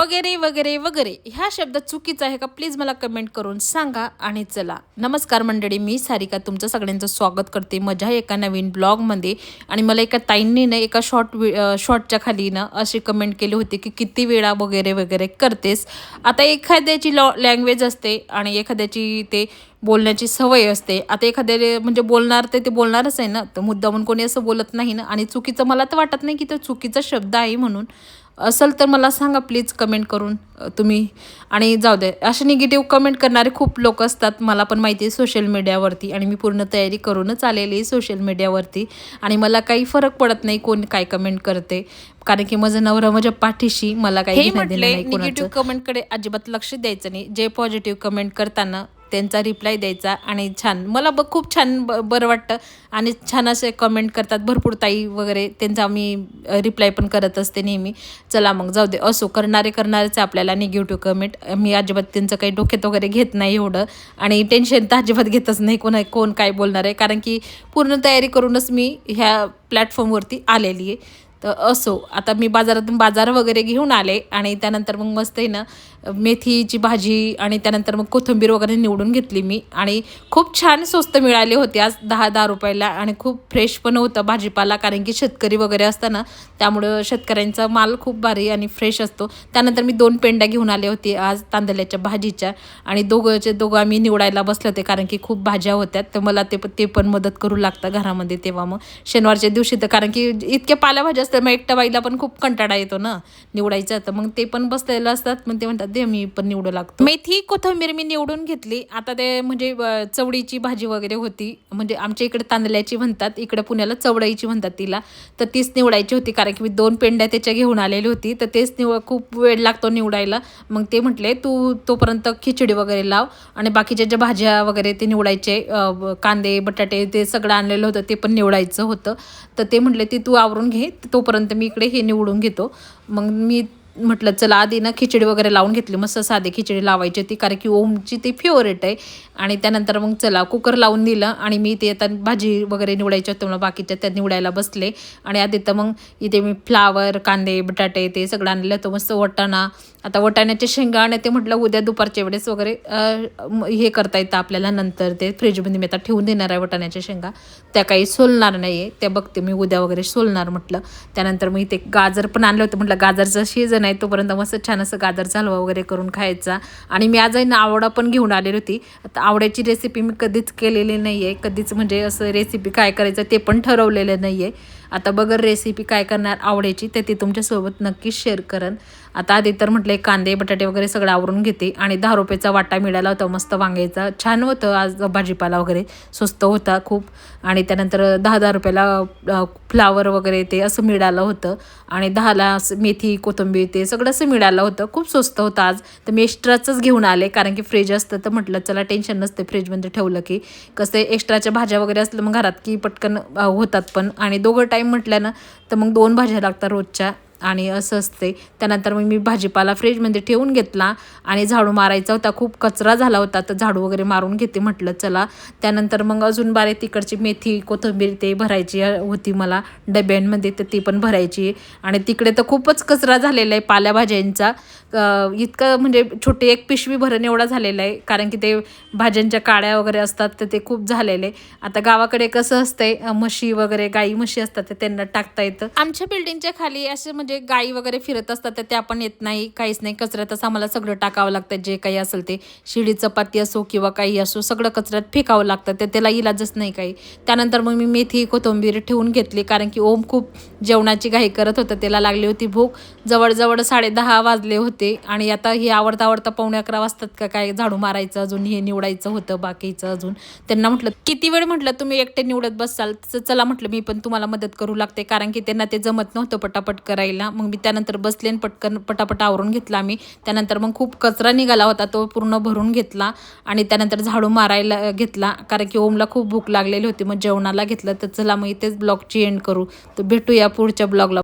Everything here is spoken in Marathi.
वगैरे वगैरे वगैरे ह्या शब्द चुकीचा आहे का प्लीज मला कमेंट करून सांगा. आणि चला नमस्कार मंडळी, मी सारिका तुमचं सगळ्यांचं स्वागत करते माझ्या एका नवीन ब्लॉगमध्ये. आणि मला एका ताईंनी ना एका शॉर्टच्या खाली ना अशी कमेंट केली होती की किती वेळा वगैरे वगैरे करतेस. आता एखाद्याची लँग्वेज असते आणि एखाद्याची ते बोलण्याची सवय असते. आता एखाद्याला म्हणजे बोलणार ते बोलणारच आहे ना, तर मुद्दामून कोणी असं बोलत नाही ना. आणि चुकीचं मला तर वाटत नाही की तो चुकीचा शब्द आहे म्हणून. असेल तर मला सांगा प्लीज कमेंट करून तुम्ही. आणि जाऊ दे, असे निगेटिव्ह कमेंट करणारे खूप लोक असतात, मला पण माहिती आहे सोशल मीडियावरती. आणि मी पूर्ण तयारी करूनच आलेली आहे सोशल मीडियावरती. आणि मला काही फरक पडत नाही कोण काय कमेंट करते, कारण की माझं नवरा माझ्या पाठीशी, मला काही निगेटिव्ह कमेंटकडे अजिबात लक्ष द्यायचं नाही. जे पॉझिटिव्ह कमेंट करताना त्यांचा रिप्लाय द्यायचा. आणि छान मला खूप छान बरं वाटतं. आणि छान असे कमेंट करतात भरपूर ताई वगैरे, त्यांचा मी रिप्लाय पण करत असते नेहमी. चला मग जाऊ दे, असो करणारेच आपल्याला निगेटिव्ह कमेंट. मी अजिबात त्यांचं काही डोक्यात वगैरे घेत नाही एवढं. आणि टेन्शन तर अजिबात घेतच नाही कोण काय बोलणार आहे, कारण की पूर्ण तयारी करूनच मी ह्या प्लॅटफॉर्मवरती आलेली आहे. तर असो, आता मी बाजारातून बाजार वगैरे घेऊन आले. आणि त्यानंतर मग मस्त आहे ना मेथीची भाजी आणि त्यानंतर मग कोथिंबीर वगैरे निवडून घेतली मी. आणि खूप छान स्वस्त मिळाले होते आज 10-10 रुपयाला. आणि खूप फ्रेश पण होतं भाजीपाला, कारण की शेतकरी वगैरे असतं ना, त्यामुळं शेतकऱ्यांचा माल खूप भारी आणि फ्रेश असतो. त्यानंतर मी 2 पेंड्या घेऊन आले होते आज तांदळाच्या भाजीच्या. आणि दोघं आम्ही निवडायला बसले होते, कारण की खूप भाज्या होत्या, तर मला ते पण मदत करू लागतं घरामध्ये. तेव्हा मग शनिवारच्या दिवशी तर, कारण की इतक्या पालेभाज्या असतात, मग एकट्या बाईला पण खूप कंटाळा येतो ना निवडायचा. तर मग ते पण बसलेलं असतात, मग ते म्हणतात दे मी पण निवडू लागतो. मेथी कोथिंबीर मी निवडून घेतली. आता ते म्हणजे चवडीची भाजी वगैरे होती, म्हणजे आमच्या इकडे तांदळ्याची म्हणतात, इकडे पुण्याला चवडाईची म्हणतात तिला. तर तीच निवडायची होती, कारण की मी 2 पेंड्या त्याच्या घेऊन आलेली होती. तर तेच खूप वेळ लागतो निवडायला. मग ते म्हटले तू तोपर्यंत खिचडी वगैरे लाव आणि बाकीच्या ज्या भाज्या वगैरे ते निवडायचे, कांदे बटाटे ते सगळं आणलेलं होतं, ते पण निवडायचं होतं. तर ते म्हटले ती तू आवरून घे, तोपर्यंत मी इकडे हे निवडून घेतो. मग मी म्हटलं चला आधी ना खिचडी वगैरे लावून घेतली, मस्त साधी खिचडी लावायची होती, कारण की ओमची ती फेवरेट आहे. आणि त्यानंतर मग चला कुकर लावून दिलं. आणि मी ते आता भाजी वगैरे निवडायची होती, मला बाकीच्या त्या निवडायला बसले. आणि आधी तर मग इथे मी फ्लावर कांदे बटाटे ते सगळं आणलं होतं, मस्त वाटाणा. आता वाटाण्याचे शेंगा आणि ते म्हटलं उद्या दुपारच्या वेळेस वगैरे हे करता येतं आपल्याला, नंतर ते फ्रीजमध्ये मी आता ठेवून देणार आहे वाटाण्याच्या शेंगा. त्या काही सोलणार नाही आहे, त्या बघते मी उद्या वगैरे सोलणार म्हटलं. त्यानंतर मी ते गाजर पण आणलं होतं, म्हटलं गाजरचं सीजन आहे तोपर्यंत मस्त छान असं गाजर हलवा वगैरे करून खायचा. आणि मी आज आहे ना आवडा पण घेऊन आलेली होती. आता आवड्याची रेसिपी मी कधीच केलेली नाही आहे, कधीच म्हणजे असं रेसिपी काय करायचं ते पण ठरवलेलं नाही आहे. आता बगर रेसिपी काय करणार आवड्याची ते तुमच्यासोबत नक्कीच शेअर करेन. आता आधी तर म्हटलं कांदे बटाटे वगैरे सगळं आवरून घेते. आणि 10 रुपयाचा वाटा मिळाला होता मस्त वांग्याचा, छान होतं आज भाजीपाला वगैरे स्वस्त होता खूप. आणि त्यानंतर 10-10 रुपयाला फ्लावर वगैरे ते असं मिळालं होतं. आणि 10ला मेथी कोथिंबीर ते सगळं असं मिळालं होतं, खूप स्वस्त होतं आज. तर मी एक्स्ट्राचंच घेऊन आले, कारण की फ्रीज असतं तर म्हटलं चला टेन्शन नसते फ्रीजमध्ये ठेवलं की. कसं एक्स्ट्राच्या भाज्या वगैरे असलं मग घरात की पटकन होतात पण. आणि दोघं टाईम म्हटलं ना तर मग 2 भाज्या लागतात रोजच्या, आणि असं असते. त्यानंतर मग मी भाजीपाला फ्रीजमध्ये ठेवून घेतला. आणि झाडू मारायचा होता, खूप कचरा झाला होता, तर झाडू वगैरे मारून घेते म्हटलं चला. त्यानंतर मग अजून बारे तिकडची मेथी कोथिंबीर ते भरायची होती मला डब्यांमध्ये, तर ती पण भरायची. आणि तिकडे तर खूपच कचरा झालेला आहे पालेभाज्यांचा, इतकं म्हणजे छोटी एक पिशवी भरण एवढा झालेला आहे, कारण की ते भाज्यांच्या काड्या वगैरे असतात तर ते खूप झालेले. आता गावाकडे कसं असतंय, म्हशी वगैरे गाई म्हशी असतात तर त्यांना टाकता येतं. आमच्या बिल्डिंगच्या खाली असे म्हणजे गाई वगैरे फिरत असतात तर त्या पण येत नाही, काहीच नाही. कचऱ्यातच आम्हाला सगळं टाकावं लागतं, जे काही असेल ते शिळी चपाती असो किंवा काही असो सगळं कचऱ्यात फेकावं लागतं, तर त्याला इलाजच नाही काही. त्यानंतर मग मी मेथी कोथिंबीर ठेवून घेतली, कारण की ओम खूप जेवणाची घाई करत होतं, त्याला लागली होती भूक. जवळजवळ 10:30 वाजले होते. आणि आता हे आवडता 11:45 वाजतात का काय, झाडू मारायचं अजून हे निवडायचं होतं बाकीचं अजून. त्यांना म्हटलं किती वेळ म्हटलं तुम्ही एकटे निवडत बसाल, चला म्हटलं मी पण तुम्हाला मदत करू लागते, कारण की त्यांना ते जमत नव्हतं पटापट करायला. मग मी त्यानंतर बसले आणि पटकन पटापट आवरून घेतला मी. त्यानंतर मग खूप कचरा निघाला होता, तो पूर्ण भरून घेतला. आणि त्यानंतर झाडू मारायला घेतला, कारण की ओमला खूप भूक लागलेली होती. मग जेवणाला घेतलं. तर चला मग इथेच ब्लॉगची एंड करू, तर भेटूया पुढच्या ब्लॉगला.